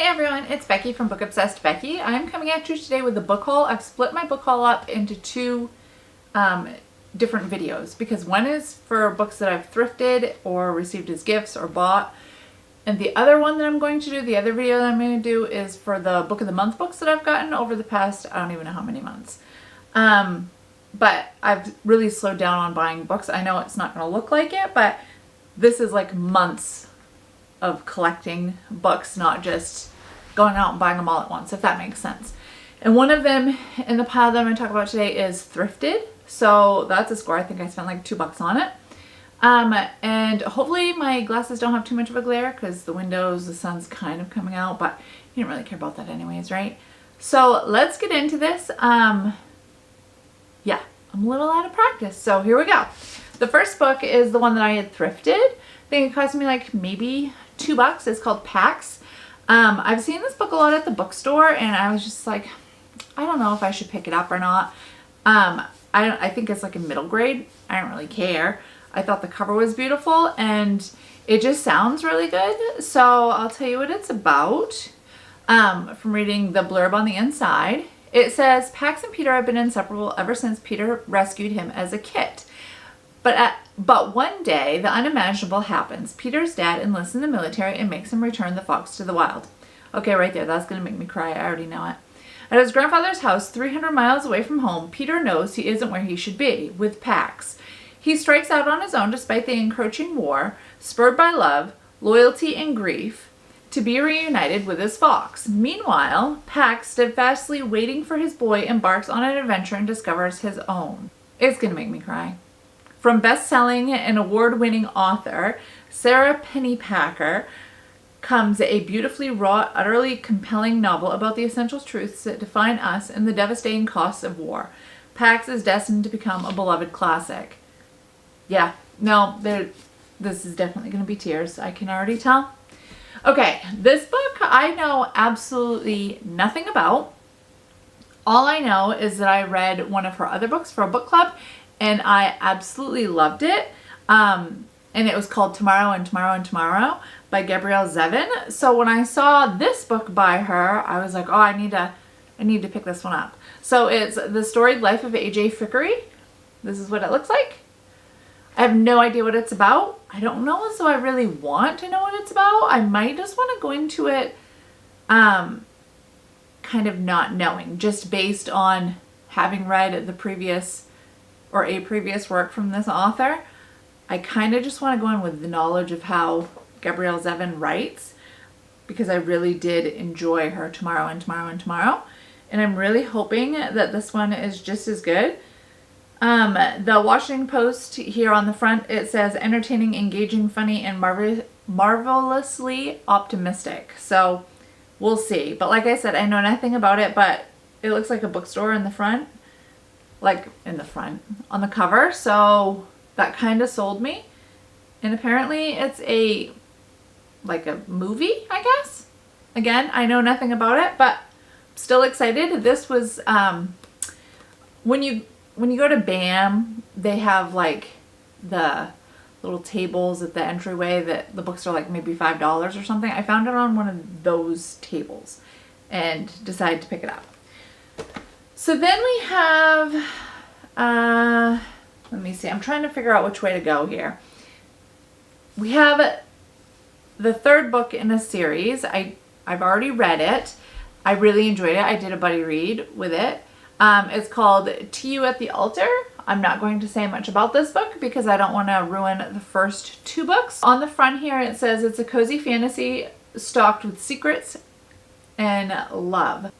Hey everyone, it's Becky from Book Obsessed Becky. I'm coming at you today with a book haul. I've split my book haul up into two different videos because one is for books that I've thrifted or received as gifts or bought. And the other one that I'm going to do, the other video that I'm going to do is for the Book of the Month books that I've gotten over the past, I don't even know how many months. But I've really slowed down on buying books. I know it's not going to look like it, but this is like months of collecting books, not just going out and buying them all at once, if that makes sense. And one of them in the pile that I'm going to talk about today is thrifted. So that's a score. I think I spent like $2 on it. And hopefully my glasses don't have too much of a glare because the windows, the sun's kind of coming out, but you don't really care about that anyways, right? So let's get into this. Yeah, I'm a little out of practice. So here we go. The first book is the one that I had thrifted. I think it cost me like maybe $2. It's called Pax. I've seen this book a lot at the bookstore and I was just like, I don't know if I should pick it up or not. I think it's like a middle grade. I don't really care. I thought the cover was beautiful and it just sounds really good. So I'll tell you what it's about. From reading the blurb on the inside, it says, Pax and Peter have been inseparable ever since Peter rescued him as a kid. But one day, the unimaginable happens. Peter's dad enlists in the military and makes him return the fox to the wild. Okay, right there. That's going to make me cry. I already know it. At his grandfather's house, 300 miles away from home, Peter knows he isn't where he should be, with Pax. He strikes out on his own despite the encroaching war, spurred by love, loyalty, and grief, to be reunited with his fox. Meanwhile, Pax, steadfastly waiting for his boy, embarks on an adventure and discovers his own. It's going to make me cry. From best-selling and award-winning author Sara Pennypacker comes a beautifully wrought, utterly compelling novel about the essential truths that define us and the devastating costs of war. Pax is destined to become a beloved classic. Yeah, no, this is definitely going to be tears. I can already tell. Okay, this book I know absolutely nothing about. All I know is that I read one of her other books for a book club and I absolutely loved it. And it was called Tomorrow and Tomorrow and Tomorrow by Gabrielle Zevin. So when I saw this book by her, I was like, oh, I need to pick this one up. So it's The Storied Life of A.J. Fikry. This is what it looks like. I have no idea what it's about. I don't know, so I really want to know what it's about. I might just want to go into it kind of not knowing, just based on having read the previous or a previous work from this author. I kind of just want to go in with the knowledge of how Gabrielle Zevin writes because I really did enjoy her Tomorrow and Tomorrow and Tomorrow. And I'm really hoping that this one is just as good. The Washington Post here on the front, it says entertaining, engaging, funny, and marvelously optimistic. So we'll see. But like I said, I know nothing about it, but it looks like a bookstore in the front. Like in the front on the cover, so that kind of sold me. And apparently it's like a movie, I guess. Again, I know nothing about it, but still excited. This was when you go to BAM, they have like the little tables at the entryway that the books are like maybe $5 or something. I found it on one of those tables and decided to pick it up. So then we have, let me see, I'm trying to figure out which way to go here. We have the third book in a series. I've already read it. I really enjoyed it. I did a buddy read with it. It's called To You at the Altar. I'm not going to say much about this book because I don't want to ruin the first two books. On the front here it says it's a cozy fantasy stocked with secrets and love.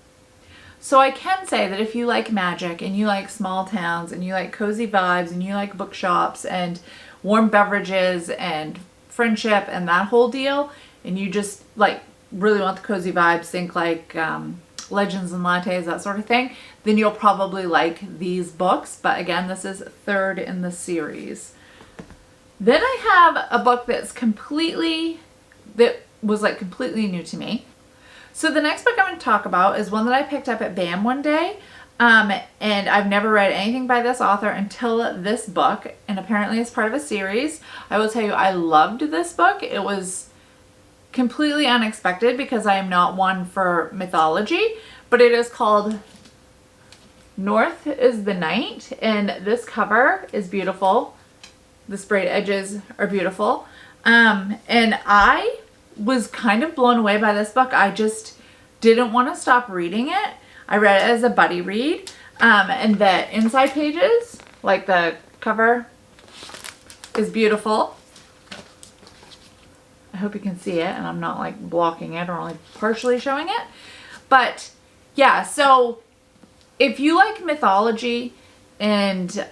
So I can say that if you like magic and you like small towns and you like cozy vibes and you like bookshops and warm beverages and friendship and that whole deal, and you just like really want the cozy vibes, think like Legends and Lattes, that sort of thing, then you'll probably like these books. But again, this is third in the series. Then I have a book that was like completely new to me. So the next book I'm going to talk about is one that I picked up at BAM one day, and I've never read anything by this author until this book, and apparently it's part of a series. I will tell you, I loved this book. It was completely unexpected because I am not one for mythology, but it is called North is the Night, and this cover is beautiful. The sprayed edges are beautiful. And I was kind of blown away by this book. I just didn't want to stop reading it. I read it as a buddy read. And the inside pages, like the cover, is beautiful. I hope you can see it and I'm not like blocking it or only partially showing it. But yeah, so if you like mythology and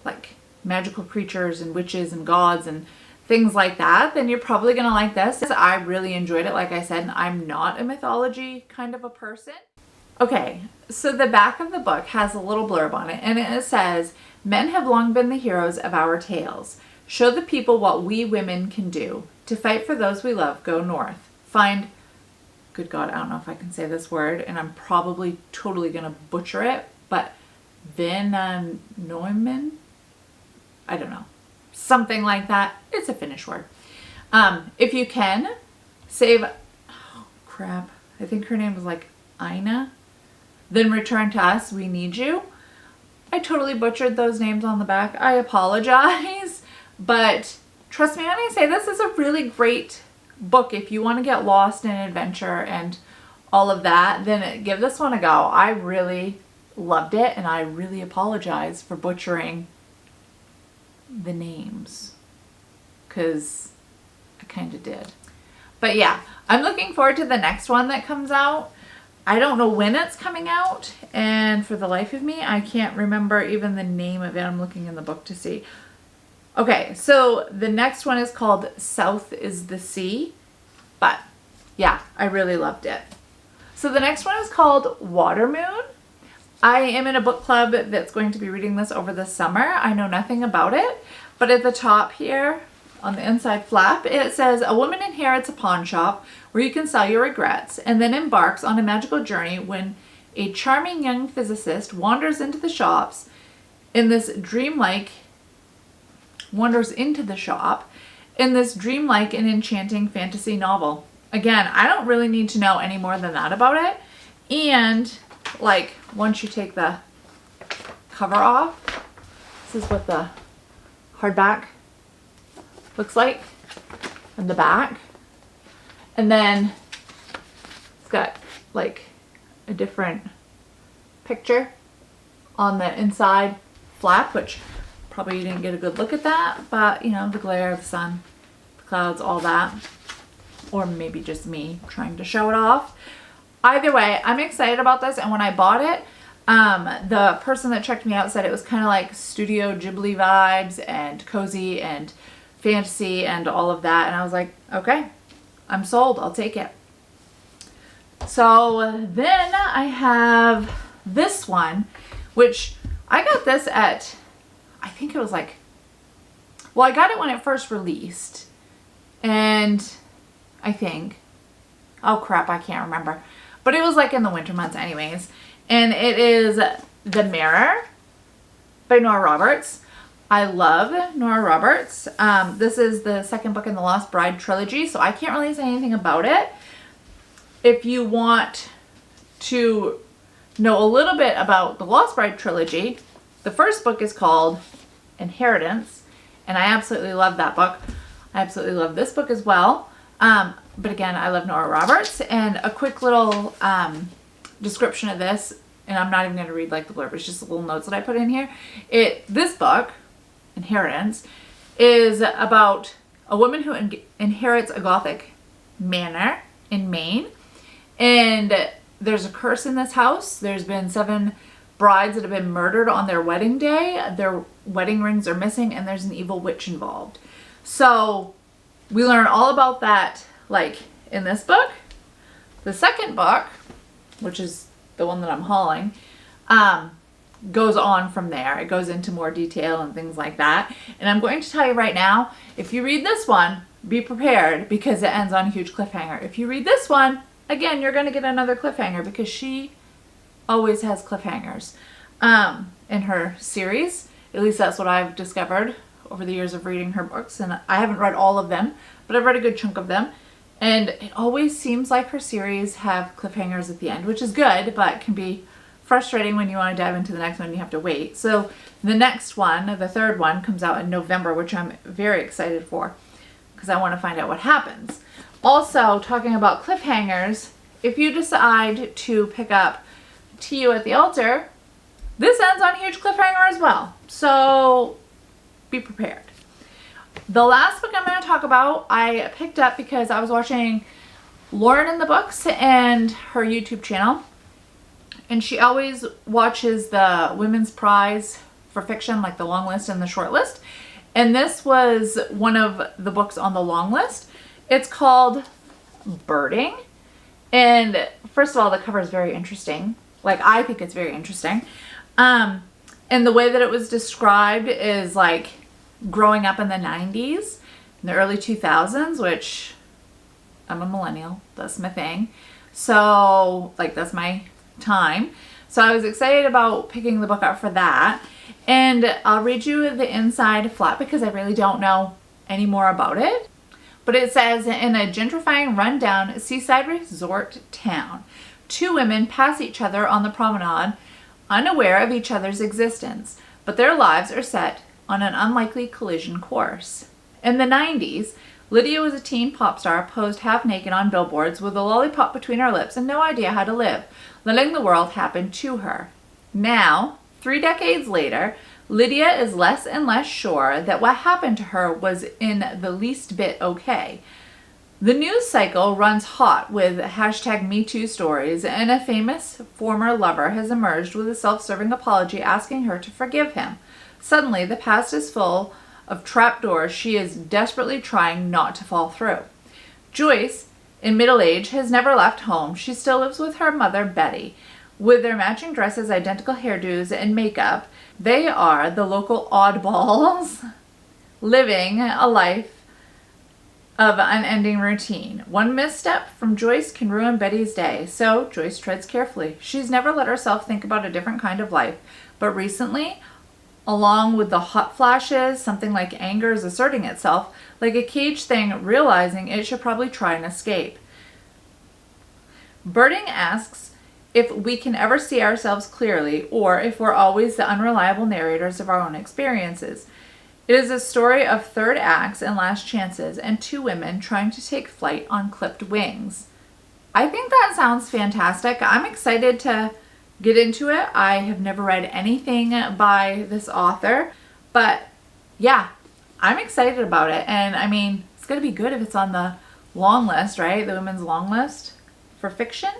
like magical creatures and witches and gods and things like that, then you're probably gonna like this. I really enjoyed it, like I said, and I'm not a mythology kind of a person. Okay, so the back of the book has a little blurb on it, and it says, "Men have long been the heroes of our tales. Show the people what we women can do. To fight for those we love, go north. Find," good God, I don't know if I can say this word, and I'm probably totally gonna butcher it, but Neumann? I don't know. Something like that. It's a Finnish word. If you can, save, oh crap, I think her name was like Ina. Then return to us, we need you. I totally butchered those names on the back. I apologize. But trust me when I say this is a really great book. If you want to get lost in adventure and all of that, then give this one a go. I really loved it, and I really apologize for butchering the names, because I kind of did. But yeah, I'm looking forward to the next one that comes out. I don't know when it's coming out, and for the life of me, I can't remember even the name of it. I'm looking in the book to see. Okay, so the next one is called South is the Sea, but yeah, I really loved it. So the next one is called Watermoon. I am in a book club that's going to be reading this over the summer. I know nothing about it, but at the top here, on the inside flap, it says, "A woman inherits a pawn shop where you can sell your regrets and then embarks on a magical journey when a charming young physicist wanders into the shop in this dreamlike and enchanting fantasy novel." Again, I don't really need to know any more than that about it. And like, once you take the cover off, this is what the hardback looks like in the back. And then it's got like a different picture on the inside flap, which probably you didn't get a good look at that, but you know, the glare of the sun, the clouds, all that. Or maybe just me trying to show it off. Either way, I'm excited about this, and when I bought it, the person that checked me out said it was kind of like Studio Ghibli vibes and cozy and fantasy and all of that, and I was like, okay, I'm sold, I'll take it. So then I have this one, which I got this at, I think it was like, well, I got it when it first released, and I think, oh crap, I can't remember. But it was like in the winter months anyways. And it is The Mirror by Nora Roberts. I love Nora Roberts. This is the second book in the Lost Bride trilogy, so I can't really say anything about it. If you want to know a little bit about the Lost Bride trilogy, the first book is called Inheritance, and I absolutely love that book. I absolutely love this book as well. But again, I love Nora Roberts, and a quick little description of this, and I'm not even going to read like the blurb, it's just little notes that I put in here. This book, Inheritance, is about a woman who inherits a Gothic manor in Maine, and there's a curse in this house. There's been 7 brides that have been murdered on their wedding day. Their wedding rings are missing, and there's an evil witch involved. So we learn all about that like in this book. The second book, which is the one that I'm hauling, goes on from there. It goes into more detail and things like that. And I'm going to tell you right now, if you read this one, be prepared because it ends on a huge cliffhanger. If you read this one, again, you're going to get another cliffhanger because she always has cliffhangers in her series. At least that's what I've discovered over the years of reading her books, and I haven't read all of them, but I've read a good chunk of them. And it always seems like her series have cliffhangers at the end, which is good, but can be frustrating when you want to dive into the next one and you have to wait. So the next one, the third one, comes out in November, which I'm very excited for because I want to find out what happens. Also, talking about cliffhangers, if you decide to pick up To You at the Altar, this ends on a huge cliffhanger as well. So be prepared. The last book I'm going to talk about, I picked up because I was watching Lauren in the Books and her YouTube channel. And she always watches the women's prize for fiction, like the long list and the short list. And this was one of the books on the long list. It's called Birding. And first of all, the cover is very interesting. Like, I think it's very interesting. And the way that it was described is like growing up in the 90s, in the early 2000s, which I'm a millennial. That's my thing. So, like, that's my time. So I was excited about picking the book up for that. And I'll read you the inside flat because I really don't know any more about it. But it says, in a gentrifying, rundown seaside resort town, two women pass each other on the promenade, unaware of each other's existence, but their lives are set on an unlikely collision course. In the 90s, Lydia was a teen pop star posed half naked on billboards with a lollipop between her lips and no idea how to live, letting the world happen to her. Now, 3 decades later, Lydia is less and less sure that what happened to her was in the least bit okay. The news cycle runs hot with #MeToo stories, and a famous former lover has emerged with a self-serving apology asking her to forgive him. Suddenly, the past is full of trapdoors she is desperately trying not to fall through. Joyce, in middle age, has never left home. She still lives with her mother, Betty. With their matching dresses, identical hairdos, and makeup, they are the local oddballs living a life of unending routine. One misstep from Joyce can ruin Betty's day, so Joyce treads carefully. She's never let herself think about a different kind of life, but recently, along with the hot flashes, something like anger is asserting itself, like a caged thing realizing it should probably try and escape. Birding asks if we can ever see ourselves clearly, or if we're always the unreliable narrators of our own experiences. It is a story of third acts and last chances, and two women trying to take flight on clipped wings. I think that sounds fantastic. I'm excited to get into it. I have never read anything by this author, but yeah, I'm excited about it. And I mean, it's going to be good if it's on the long list, right? The women's long list for fiction.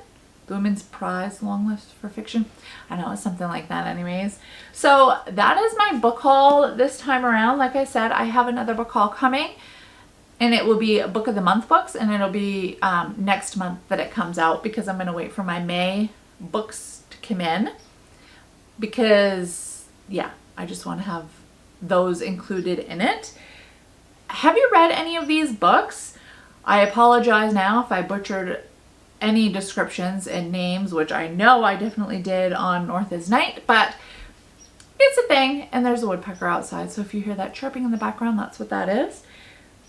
The women's prize long list for fiction. I know, it's something like that anyways. So that is my book haul this time around. Like I said, I have another book haul coming, and it will be Book of the Month books, and it'll be next month that it comes out because I'm going to wait for my May books to come in because, yeah, I just want to have those included in it. Have you read any of these books? I apologize now if I butchered any descriptions and names, which I know I definitely did on North is Night, but it's a thing, and there's a woodpecker outside, so if you hear that chirping in the background, that's what that is.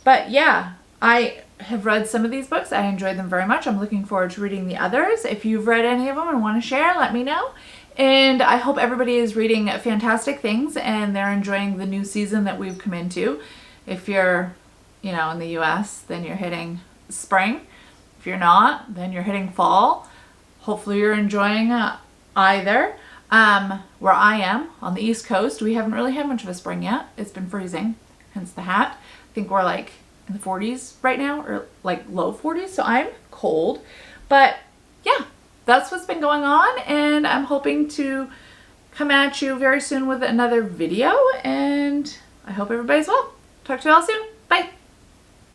But yeah, I have read some of these books. I enjoyed them very much. I'm looking forward to reading the others. If you've read any of them and want to share, let me know. And I hope everybody is reading fantastic things and they're enjoying the new season that we've come into. If you're, you know, in the US, then you're hitting spring. If you're not, then you're hitting fall. Hopefully you're enjoying either. Where I am, on the East Coast, we haven't really had much of a spring yet. It's been freezing, hence the hat. I think we're like in the 40s right now, or like low 40s, so I'm cold. But yeah, that's what's been going on, and I'm hoping to come at you very soon with another video, and I hope everybody's well. Talk to you all soon.